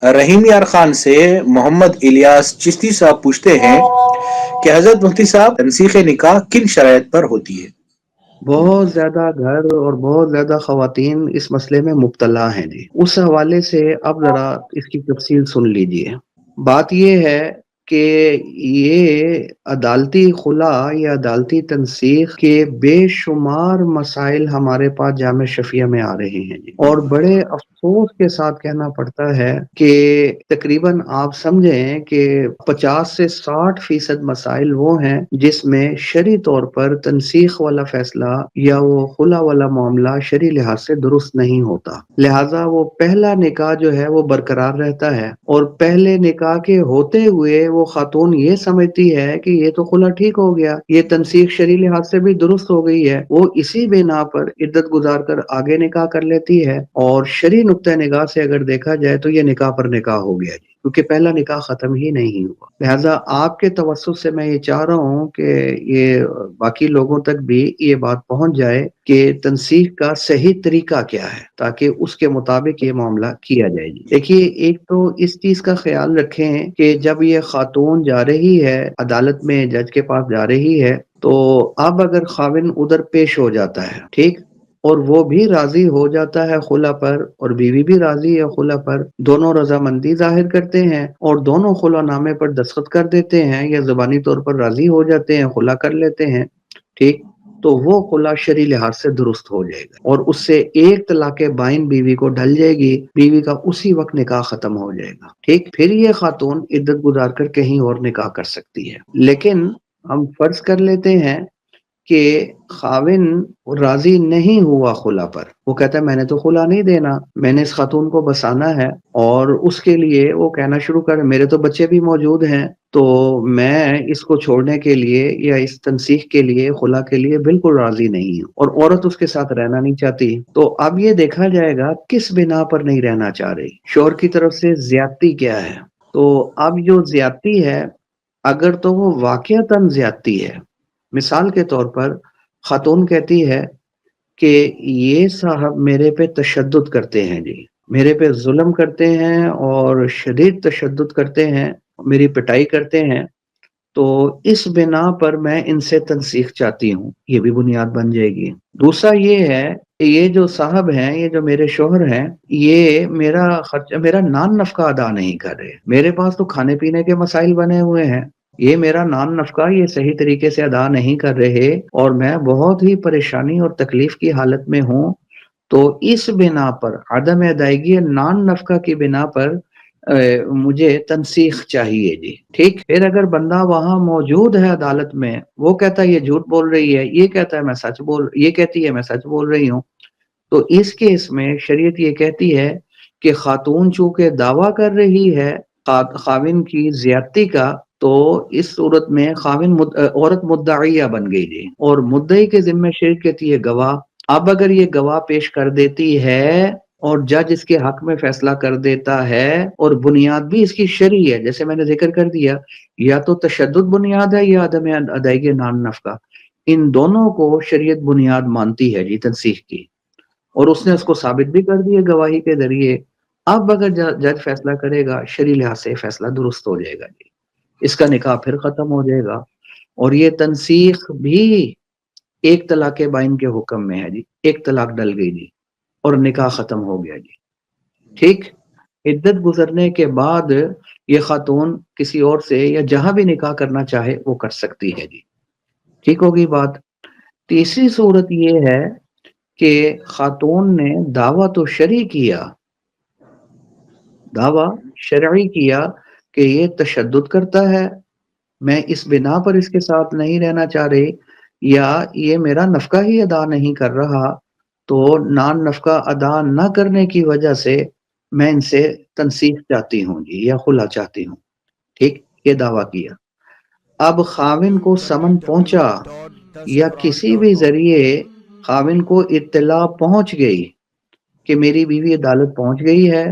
رحیم یار خان سے محمد الیاس چشتی صاحب پوچھتے ہیں کہ حضرت مفتی صاحب تنسیخ نکاح کن شرائط پر ہوتی ہے؟ بہت زیادہ گھر اور بہت زیادہ خواتین اس مسئلے میں مبتلا ہیں جی، اس حوالے سے اب ذرا اس کی تفصیل سن لیجئے۔ بات یہ ہے کہ یہ عدالتی خلا یا عدالتی تنسیخ کے بے شمار مسائل ہمارے پاس جامع شفیہ میں آ رہے ہیں جی، اور بڑے افسوس کے ساتھ کہنا پڑتا ہے کہ تقریباً آپ سمجھیں کہ 50 سے 60% مسائل وہ ہیں جس میں شرعی طور پر تنسیخ والا فیصلہ یا وہ خلا والا معاملہ شرعی لحاظ سے درست نہیں ہوتا، لہٰذا وہ پہلا نکاح جو ہے وہ برقرار رہتا ہے، اور پہلے نکاح کے ہوتے ہوئے وہ خاتون یہ سمجھتی ہے کہ یہ تو خلا ٹھیک ہو گیا، یہ تنسیخ شرعی لحاظ سے بھی درست ہو گئی ہے، وہ اسی بنا پر عدت گزار کر آگے نکاح کر لیتی ہے، اور شرعی نقطہ نگاہ سے اگر دیکھا جائے تو یہ نکاح پر نکاح ہو گیا جی، کیونکہ پہلا نکاح ختم ہی نہیں ہوا۔ لہٰذا آپ کے توسط سے میں یہ چاہ رہا ہوں کہ یہ باقی لوگوں تک بھی یہ بات پہنچ جائے کہ تنسیخ کا صحیح طریقہ کیا ہے، تاکہ اس کے مطابق یہ معاملہ کیا جائے جی۔ دیکھیے، ایک تو اس چیز کا خیال رکھیں کہ جب یہ خاتون جا رہی ہے عدالت میں، جج کے پاس جا رہی ہے، تو اب اگر خاوند ادھر پیش ہو جاتا ہے، ٹھیک، اور وہ بھی راضی ہو جاتا ہے خلا پر، اور بیوی بھی راضی ہے خلا پر، دونوں رضامندی ظاہر کرتے ہیں اور دونوں خلا نامے پر دستخط کر دیتے ہیں یا زبانی طور پر راضی ہو جاتے ہیں، خلا کر لیتے ہیں، ٹھیک، تو وہ خلا شرعی لحاظ سے درست ہو جائے گا، اور اس سے ایک طلاق بائن بیوی کو ڈھل جائے گی، بیوی کا اسی وقت نکاح ختم ہو جائے گا، ٹھیک، پھر یہ خاتون عدت گزار کر کہیں اور نکاح کر سکتی ہے۔ لیکن ہم فرض کر لیتے ہیں کہ خاوند راضی نہیں ہوا خلا پر، وہ کہتا ہے میں نے تو خلا نہیں دینا، میں نے اس خاتون کو بسانا ہے، اور اس کے لیے وہ کہنا شروع کر میرے تو بچے بھی موجود ہیں، تو میں اس کو چھوڑنے کے لیے یا اس تنسیخ کے لیے، خلا کے لیے بالکل راضی نہیں ہوں، اور عورت اس کے ساتھ رہنا نہیں چاہتی، تو اب یہ دیکھا جائے گا کس بنا پر نہیں رہنا چاہ رہی، شوہر کی طرف سے زیادتی کیا ہے۔ تو اب جو زیادتی ہے، اگر تو وہ واقعتاً زیادتی ہے، مثال کے طور پر خاتون کہتی ہے کہ یہ صاحب میرے پہ تشدد کرتے ہیں جی، میرے پہ ظلم کرتے ہیں اور شدید تشدد کرتے ہیں، میری پٹائی کرتے ہیں، تو اس بنا پر میں ان سے تنسیخ چاہتی ہوں، یہ بھی بنیاد بن جائے گی۔ دوسرا یہ ہے کہ یہ جو صاحب ہیں، یہ جو میرے شوہر ہیں، یہ میرا خرچ، میرا نان نفقہ ادا نہیں کر رہے، میرے پاس تو کھانے پینے کے مسائل بنے ہوئے ہیں، یہ میرا نان نفقہ یہ صحیح طریقے سے ادا نہیں کر رہے، اور میں بہت ہی پریشانی اور تکلیف کی حالت میں ہوں، تو اس بنا پر عدم ادائیگی نان نفقہ کی بنا پر مجھے تنسیخ چاہیے جی، ٹھیک۔ پھر اگر بندہ وہاں موجود ہے عدالت میں، وہ کہتا ہے یہ جھوٹ بول رہی ہے، یہ کہتا ہے میں سچ بول، یہ کہتی ہے میں سچ بول رہی ہوں، تو اس کیس میں شریعت یہ کہتی ہے کہ خاتون چونکہ دعویٰ کر رہی ہے خاوند کی زیادتی کا، تو اس صورت میں عورت مدعیہ بن گئی جی، اور مدعی کے ذمہ شریعت کہتی ہے گواہ۔ اب اگر یہ گواہ پیش کر دیتی ہے اور جج اس کے حق میں فیصلہ کر دیتا ہے، اور بنیاد بھی اس کی شرعی ہے، جیسے میں نے ذکر کر دیا، یا تو تشدد بنیاد ہے یا عدم ادائیگی نان نفقہ، ان دونوں کو شریعت بنیاد مانتی ہے جی تنسیخ کی، اور اس نے اس کو ثابت بھی کر دی ہے گواہی کے ذریعے۔ اب اگر جج فیصلہ کرے گا، شرعی لحاظ سے فیصلہ درست ہو جائے گا جی، اس کا نکاح پھر ختم ہو جائے گا، اور یہ تنسیخ بھی ایک طلاق بائن کے حکم میں ہے جی، ایک طلاق ڈل گئی جی، اور نکاح ختم ہو گیا جی، ٹھیک۔ عدت گزرنے کے بعد یہ خاتون کسی اور سے یا جہاں بھی نکاح کرنا چاہے وہ کر سکتی ہے جی، ٹھیک ہوگی بات۔ تیسری صورت یہ ہے کہ خاتون نے دعویٰ تو شرعی کیا، دعویٰ شرعی کیا کہ یہ تشدد کرتا ہے، میں اس بنا پر اس کے ساتھ نہیں رہنا چاہ رہی، یا یہ میرا نفقہ ہی ادا نہیں کر رہا، تو نان نفقہ ادا نہ کرنے کی وجہ سے میں ان سے تنسیخ چاہتی ہوں جی، یا خلا چاہتی ہوں، ٹھیک، یہ دعویٰ کیا۔ اب خاوند کو سمن پہنچا یا کسی بھی ذریعے خاوند کو اطلاع پہنچ گئی کہ میری بیوی عدالت پہنچ گئی ہے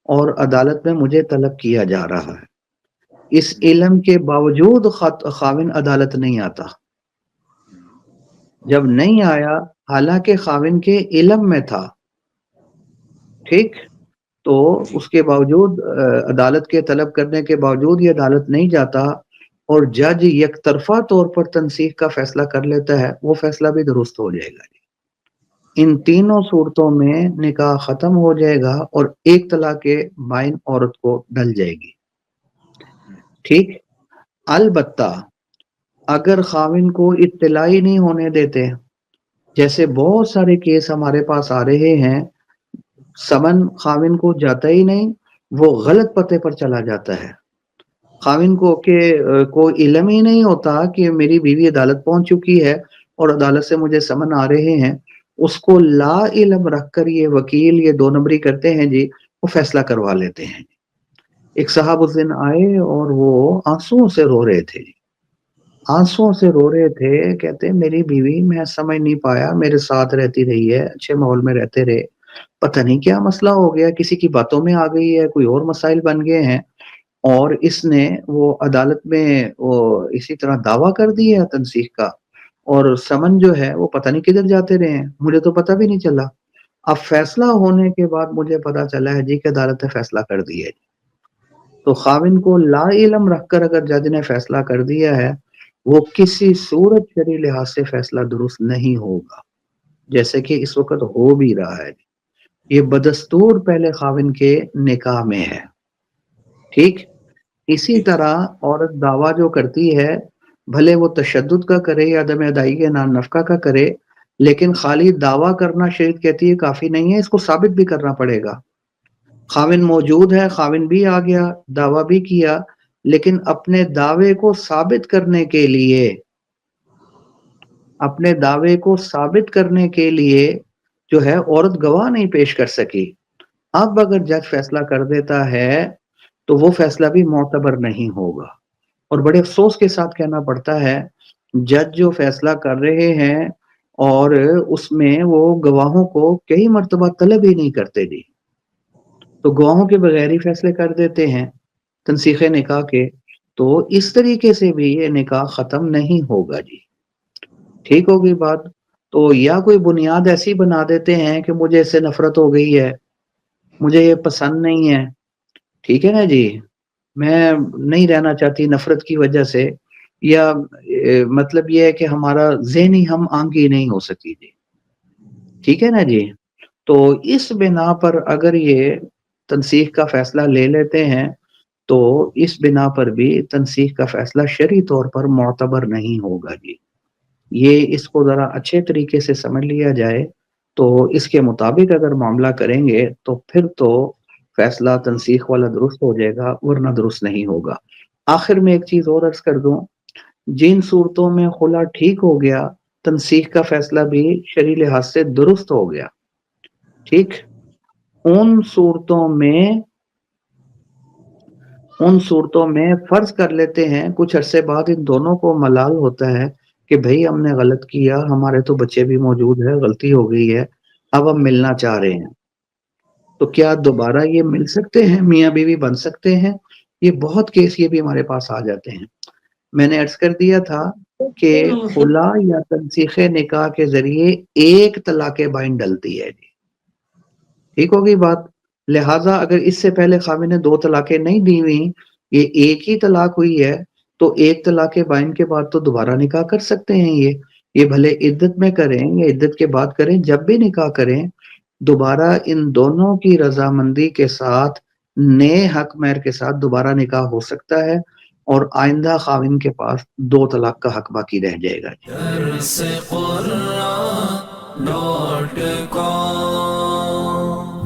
اور عدالت میں مجھے طلب کیا جا رہا ہے، اس علم کے باوجود خاوند عدالت نہیں آتا، جب نہیں آیا حالانکہ خاوند کے علم میں تھا، ٹھیک، تو اس کے باوجود عدالت کے طلب کرنے کے باوجود یہ عدالت نہیں جاتا اور جج یک طرفہ طور پر تنسیخ کا فیصلہ کر لیتا ہے، وہ فیصلہ بھی درست ہو جائے گا۔ ان تینوں صورتوں میں نکاح ختم ہو جائے گا اور ایک طلاق کے بائن عورت کو ڈل جائے گی۔ ٹھیک، البتہ اگر خاوند کو اطلاع ہی نہیں ہونے دیتے، جیسے بہت سارے کیس ہمارے پاس آ رہے ہیں، سمن خاوند کو جاتا ہی نہیں، وہ غلط پتے پر چلا جاتا ہے، خاوند کو کہ کوئی علم ہی نہیں ہوتا کہ میری بیوی عدالت پہنچ چکی ہے اور عدالت سے مجھے سمن آ رہے ہیں، اس کو لا علم رکھ کر یہ وکیل یہ دو نمبری کرتے ہیں جی، وہ فیصلہ کروا لیتے ہیں۔ ایک صاحب اس دن آئے اور وہ آنسوں سے رو رہے تھے، آنسوں سے رو رہے تھے، کہتے میری بیوی میں سمجھ نہیں پایا، میرے ساتھ رہتی رہی ہے، اچھے ماحول میں رہتے رہے، پتہ نہیں کیا مسئلہ ہو گیا، کسی کی باتوں میں آ گئی ہے، کوئی اور مسائل بن گئے ہیں، اور اس نے وہ عدالت میں وہ اسی طرح دعویٰ کر دیا تنسیخ کا، اور سمن جو ہے وہ پتہ نہیں کدھر جاتے رہے ہیں، مجھے تو پتہ بھی نہیں چلا۔ اب فیصلہ ہونے کے بعد مجھے پتہ چلا ہے جی کہ عدالت نے فیصلہ کر دیا ہے۔ تو خاوند کو لا علم رکھ کر اگر جج نے فیصلہ کر دیا ہے، وہ کسی صورت شرعی لحاظ سے فیصلہ درست نہیں ہوگا، جیسے کہ اس وقت ہو بھی رہا ہے۔ یہ بدستور پہلے خاوند کے نکاح میں ہے۔ ٹھیک، اسی طرح عورت دعویٰ جو کرتی ہے، بھلے وہ تشدد کا کرے یا عدم ادائیگی نان نفقہ کا کرے، لیکن خالی دعویٰ کرنا شریعت کہتی ہے کافی نہیں ہے، اس کو ثابت بھی کرنا پڑے گا۔ خاوند موجود ہے، خاوند بھی آ گیا، دعویٰ بھی کیا، لیکن اپنے دعوے کو ثابت کرنے کے لیے جو ہے عورت گواہ نہیں پیش کر سکی۔ اب اگر جج فیصلہ کر دیتا ہے تو وہ فیصلہ بھی معتبر نہیں ہوگا، اور بڑے افسوس کے ساتھ کہنا پڑتا ہے جج جو فیصلہ کر رہے ہیں اور اس میں وہ گواہوں کو کئی مرتبہ طلب ہی نہیں کرتے جی، تو گواہوں کے بغیر ہی فیصلے کر دیتے ہیں تنسیخ نکاح کے، تو اس طریقے سے بھی یہ نکاح ختم نہیں ہوگا جی۔ ٹھیک ہوگی بات؟ تو یا کوئی بنیاد ایسی بنا دیتے ہیں کہ مجھے اس سے نفرت ہو گئی ہے، مجھے یہ پسند نہیں ہے، ٹھیک ہے نا جی، میں نہیں رہنا چاہتی نفرت کی وجہ سے، یا مطلب یہ ہے کہ ہمارا ذہنی ہم آہنگی نہیں ہو سکی جی، ٹھیک ہے نا جی، تو اس بنا پر اگر یہ تنسیخ کا فیصلہ لے لیتے ہیں تو اس بنا پر بھی تنسیخ کا فیصلہ شرعی طور پر معتبر نہیں ہوگا جی۔ یہ اس کو ذرا اچھے طریقے سے سمجھ لیا جائے تو اس کے مطابق اگر معاملہ کریں گے تو پھر تو فیصلہ تنسیخ والا درست ہو جائے گا، ورنہ درست نہیں ہوگا۔ آخر میں ایک چیز اور عرض کر دوں، جن صورتوں میں خلا ٹھیک ہو گیا، تنسیخ کا فیصلہ بھی شرعی لحاظ سے درست ہو گیا، ٹھیک، ان صورتوں میں فرض کر لیتے ہیں کچھ عرصے بعد ان دونوں کو ملال ہوتا ہے کہ بھئی ہم نے غلط کیا، ہمارے تو بچے بھی موجود ہے، غلطی ہو گئی ہے، اب ہم ملنا چاہ رہے ہیں، تو کیا دوبارہ یہ مل سکتے ہیں، میاں بیوی بن سکتے ہیں؟ یہ بہت کیس یہ بھی ہمارے پاس آ جاتے ہیں۔ میں نے عرض کر دیا تھا کہ خلا یا تنسیخ نکاح کے ذریعے ایک طلاق بائن ڈلتی ہے جی، ٹھیک ہوگی بات؟ لہٰذا اگر اس سے پہلے خاوند نے 2 طلاقیں نہیں دی ہوئی، یہ ایک ہی طلاق ہوئی ہے، تو ایک طلاق بائن کے بعد تو دوبارہ نکاح کر سکتے ہیں۔ یہ بھلے عدت میں کریں یا عدت کے بعد کریں، جب بھی نکاح کریں دوبارہ ان دونوں کی رضامندی کے ساتھ نئے حق مہر کے ساتھ دوبارہ نکاح ہو سکتا ہے، اور آئندہ خاوند کے پاس 2 طلاق کا حق باقی رہ جائے گا۔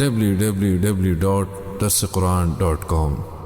www.darsequran.com